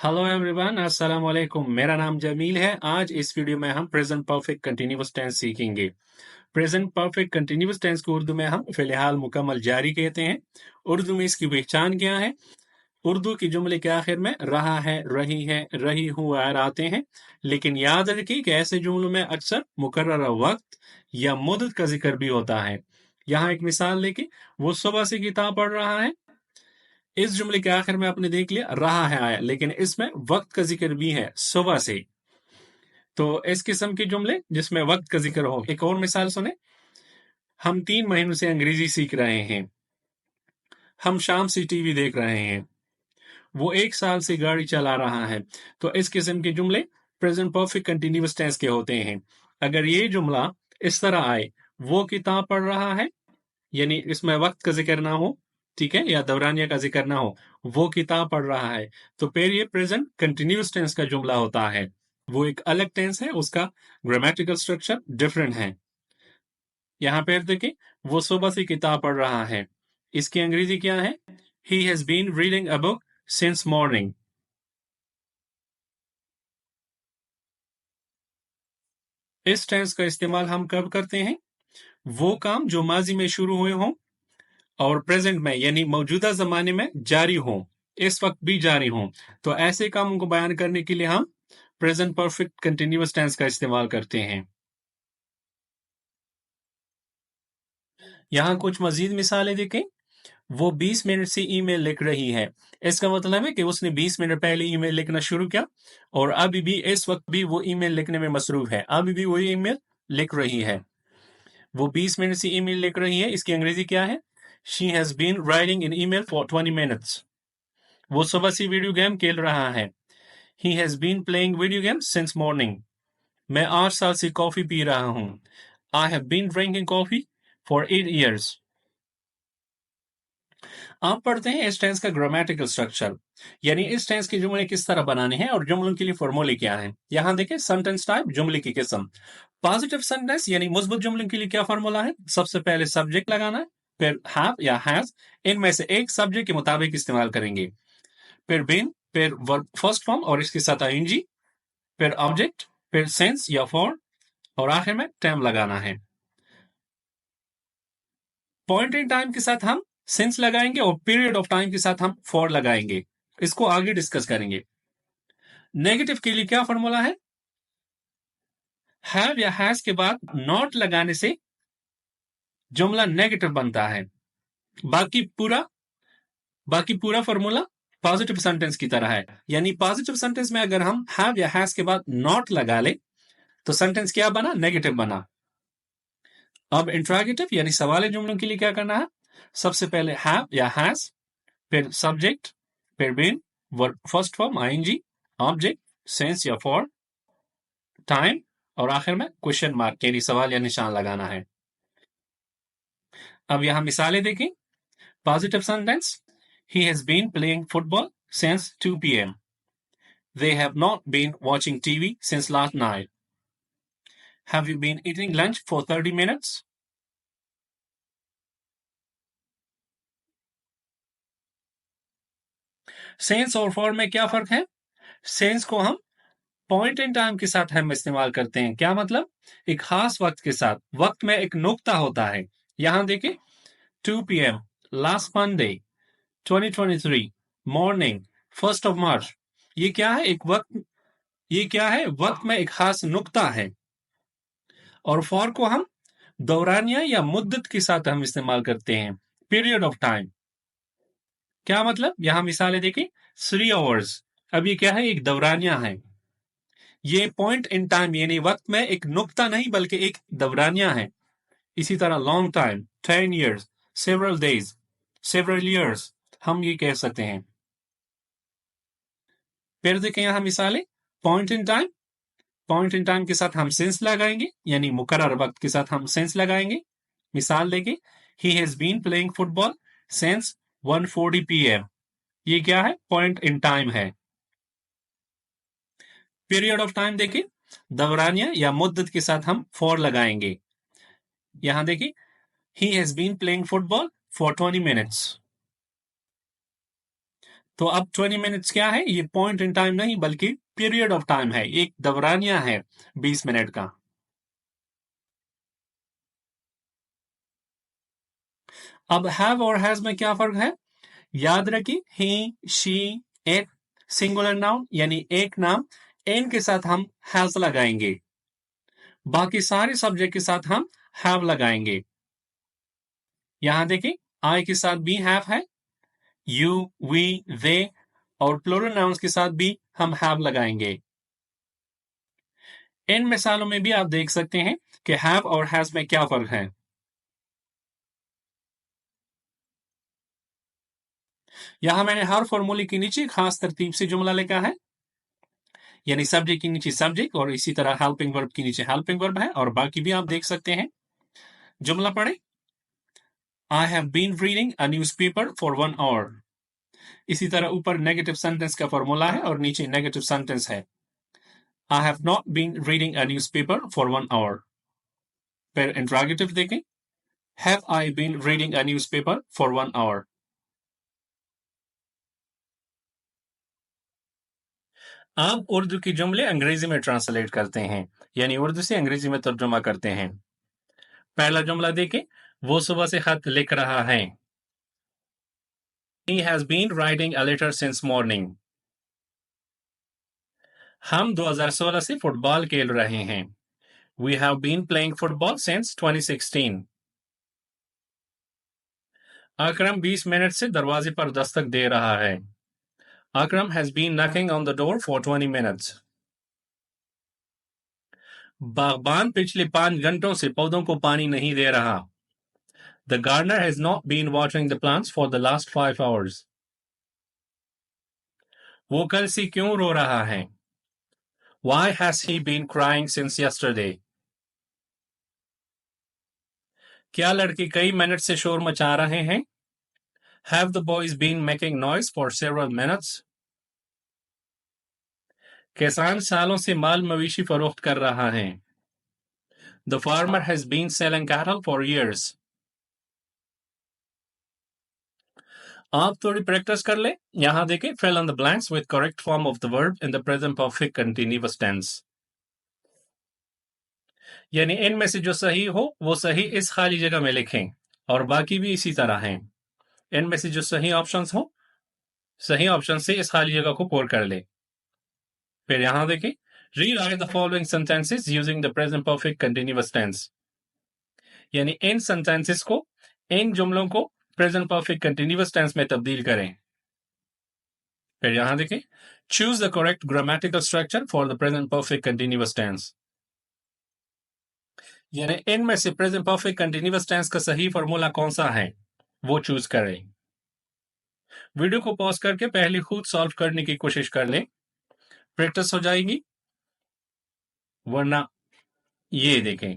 Hello everyone, अस्सलाम वालेकुम। मेरा नाम जमील है। आज इस वीडियो में हम प्रेजेंट परफेक्ट कंटिन्यूअस टेंस सीखेंगे। प्रेजेंट परफेक्ट कंटिन्यूअस टेंस को उर्दू में हम फिलहाल मुकम्मल जारी कहते हैं। उर्दू में इसकी पहचान क्या है? उर्दू के जुमले के आखिर में रहा है, रही हूँ आर आते हैं। लेकिन याद रखिए कि ऐसे जुमलों में अक्सर मुकर्रर वक्त या मुद्दत का जिक्र भी होता है। यहाँ एक मिसाल लेके, वो सुबह से किताब पढ़ रहा है। इस जुमले के आखिर में आपने देख लिया रहा है आया, लेकिन इसमें वक्त का जिक्र भी है सुबह से। तो इस किस्म के जुमले जिसमें वक्त का जिक्र हो। एक और मिसाल सुने। हम 3 महीनों से अंग्रेजी सीख रहे हैं। हम शाम से टीवी देख रहे हैं। वो 1 साल से गाड़ी चला रहा है। तो इस किस्म के जुमले प्रेजेंट परफेक्ट कंटिन्यूअस टेंस के होते हैं। अगर ये जुमला इस तरह आए, वो किताब पढ़ रहा है, यानी इसमें वक्त का जिक्र ना हो, ठीक है, या दौरानिया का जिक्र ना हो, वो किताब पढ़ रहा है, तो फिर ये प्रेजेंट कंटिन्यूअस टेंस का जुमला होता है। वो एक अलग टेंस है, उसका ग्रामेटिकल स्ट्रक्चर डिफरेंट है। यहाँ पर देखिए, वो सुबह से किताब पढ़ रहा है। इसकी अंग्रेजी क्या है? He has been reading a book since morning. इस टेंस का इस्तेमाल हम कब करते हैं? वो काम जो माजी में शुरू हुए हों और प्रेजेंट में यानी मौजूदा जमाने में जारी हो, इस वक्त भी जारी हो, तो ऐसे कामों को बयान करने के लिए हम प्रेजेंट परफेक्ट कंटिन्यूअस टेंस का इस्तेमाल करते हैं। यहाँ कुछ मजीद मिसालें देखें। वो 20 मिनट से ईमेल लिख रही है। इसका मतलब है कि उसने 20 मिनट पहले ईमेल लिखना शुरू किया और अभी भी इस वक्त भी वो ईमेल लिखने में मसरूफ है, अभी भी वो ईमेल लिख रही है। वो 20 मिनट से ईमेल लिख रही है, इसकी अंग्रेजी क्या है? She has been writing in email for 20 minutes. वो सुबह से वीडियो गेम खेल रहा है। He has been playing video game since morning. मैं 8 साल से कॉफी पी रहा हूँ। I have been drinking coffee for 8 years। आप पढ़ते हैं इस टेंस का ग्रामेटिकल स्ट्रक्चर, यानी इस टेंस के जुमले किस तरह बनाने हैं और जुमलों के लिए फॉर्मूले क्या है। यहाँ देखें, सेंटेंस टाइप, जुमले की किस्म। पॉजिटिव सेंटेंस यानी मुस्बत जुमलों के लिए क्या फॉर्मूला है? सबसे पहले सब्जेक्ट लगाना है, फिर हैव या हैज, इनमें से एक सब्जेक्ट के मुताबिक इस्तेमाल करेंगे। फिर बीन, फिर वर्ब फर्स्ट फॉर्म और इसके साथ आईएनजी, फिर ऑब्जेक्ट, फिर सेंस या फॉर, और आखिर में टाइम लगाना है। पॉइंट इन टाइम के साथ हम सिंस लगाएंगे और पीरियड ऑफ टाइम के साथ हम फॉर लगाएंगे। इसको आगे डिस्कस करेंगे। नेगेटिव के लिए क्या फॉर्मूला है? हैव या हैज के बाद नॉट लगाने से जुमला नेगेटिव बनता है। बाकी पूरा बाकी पूरा फॉर्मूला पॉजिटिव सेंटेंस की तरह है, यानी पॉजिटिव सेंटेंस में अगर हम हैव या हैज के बाद नॉट लगा ले तो सेंटेंस क्या बना? नेगेटिव बना। अब इंट्रोगेटिव यानी सवाल जुमलों के लिए क्या करना है? सबसे पहले हैव या हैज, फिर सब्जेक्ट, फिर been, verb first form ING, object, since या फॉर, टाइम, और आखिर में क्वेश्चन मार्क यानी सवाल या निशान लगाना है। अब यहां मिसालें देखें। Positive sentence, he has been playing football since 2 p.m. They have not been watching TV since last night. Have you been eating lunch for 30 minutes? Sense और फॉर में क्या फर्क है? सेंस को हम पॉइंट इन टाइम के साथ हम इस्तेमाल करते हैं। क्या मतलब? एक खास वक्त के साथ, वक्त में एक नुक्ता होता है। यहां देखिए, 2 p.m. Last Monday 2023 morning 1 March। ये क्या है? एक वक्त, ये क्या है? वक्त में एक खास नुक्ता है। और फॉर को हम दौरानिया या मुद्दत के साथ हम इस्तेमाल करते हैं, पीरियड ऑफ टाइम। क्या मतलब? यहां मिसालें देखिए। 3 hours, अब ये क्या है? एक दौरानिया है। ये पॉइंट इन टाइम यानी वक्त में एक नुक्ता नहीं बल्कि एक दौरानिया है। इसी तरह long time, 10 years, several days, several years, हम ये कह सकते हैं। फिर देखें यहां मिसालें। Point in time, point in time के साथ हम सेंस लगाएंगे, यानी मुकर्रर वक्त के साथ हम सेंस लगाएंगे। मिसाल देखें, he has been playing football since 1:40 p.m. ये क्या है? पॉइंट इन टाइम है। पीरियड ऑफ टाइम देखिए, दौरानिया या मुद्दत के साथ हम फॉर लगाएंगे। यहां देखिए, he has been playing football for 20 minutes। तो अब 20 मिनट्स क्या है? ये पॉइंट इन टाइम नहीं बल्कि पीरियड ऑफ टाइम है, एक दौरानिया है 20 मिनट का। अब हैव और हैज में क्या फर्क है? याद रखिए, ही, शी, इट सिंगुलर नाउन यानी एक नाम, एन के साथ हम हैज लगाएंगे, बाकी सारे सब्जेक्ट के साथ हम हैव लगाएंगे। यहां देखिए, आई के साथ भी हैव है, यू, वी, दे और प्लूरल नाउन्स के साथ भी हम हैव लगाएंगे। इन मिसालों में भी आप देख सकते हैं कि हैव और हैज में क्या फर्क है। यहां मैंने हर फॉर्मूले के नीचे खास तरतीब से जुमला लिखा है, यानी सब्जेक्ट के नीचे सब्जेक्ट और इसी तरह हेल्पिंग वर्ब के नीचे हेल्पिंग वर्ब है, और बाकी भी आप देख सकते हैं। जुमला पढ़े। I have been reading a newspaper for 1 hour. इसी तरह ऊपर नेगेटिव सेंटेंस का फॉर्मूला है और नीचे नेगेटिव सेंटेंस है। I have not been reading a newspaper for 1 hour. फिर इंट्रोगेटिव देखें, have I been reading a newspaper for 1 hour. आप उर्दू की जुमले अंग्रेजी में ट्रांसलेट करते हैं, यानी उर्दू से अंग्रेजी में तर्जुमा करते हैं। पहला जुमला देखें, वो सुबह से खत लिख रहा है। He has been writing a letter since morning. हम 2016 से फुटबॉल खेल रहे हैं। We have been playing football since 2016. Akram 20 minute से दरवाजे पर दस्तक दे रहा है। अकरम has been knocking on the door for 20 minutes. बागबान पिछले 5 घंटों से पौधों को पानी नहीं दे रहा। The gardener has not been watering the plants for the last 5 hours. वो कल से क्यों रो रहा है? Why has he been crying since yesterday? क्या लड़के कई मिनट से शोर मचा रहे हैं? Have the boys been making noise for several minutes? किसान सालों से माल मवेशी फरोख्त कर रहा है। The farmer has been selling cattle for years. आप थोड़ी प्रैक्टिस कर ले। यहां देखें, fill in the blanks with correct form of the verb in the present perfect continuous tense. यानी इनमें से जो सही हो वो सही इस खाली जगह में लिखें, और बाकी भी इसी तरह हैं। इनमें से जो सही ऑप्शंस हो, सही ऑप्शन से इस खाली जगह को पूर्ण कर ले। फिर यहां देखें, rewrite the following sentences using the present perfect continuous tense. यानी इन सेंटेंसेस को, इन जुमलों को प्रेजेंट परफेक्ट कंटिन्यूअस टेंस में तब्दील करें। फिर यहां देखें, choose the correct grammatical structure for the present perfect continuous tense. यानी इनमें से प्रेजेंट परफेक्ट कंटिन्यूअस टेंस का सही फॉर्मूला कौन सा है, वो चूज करें। वीडियो को पॉज करके पहले खुद सॉल्व करने की कोशिश कर लें, प्रैक्टिस हो जाएगी। वरना ये देखें,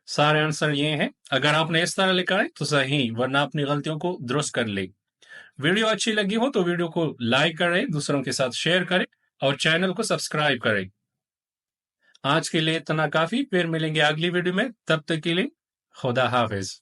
सारे आंसर ये हैं। अगर आपने इस तरह लिखा है तो सही, वरना अपनी गलतियों को दुरुस्त कर ले। वीडियो अच्छी लगी हो तो वीडियो को लाइक करें, दूसरों के साथ शेयर करें और चैनल को सब्सक्राइब करें। आज के लिए इतना काफी, फिर मिलेंगे अगली वीडियो में। तब तक के लिए खुदा हाफिज।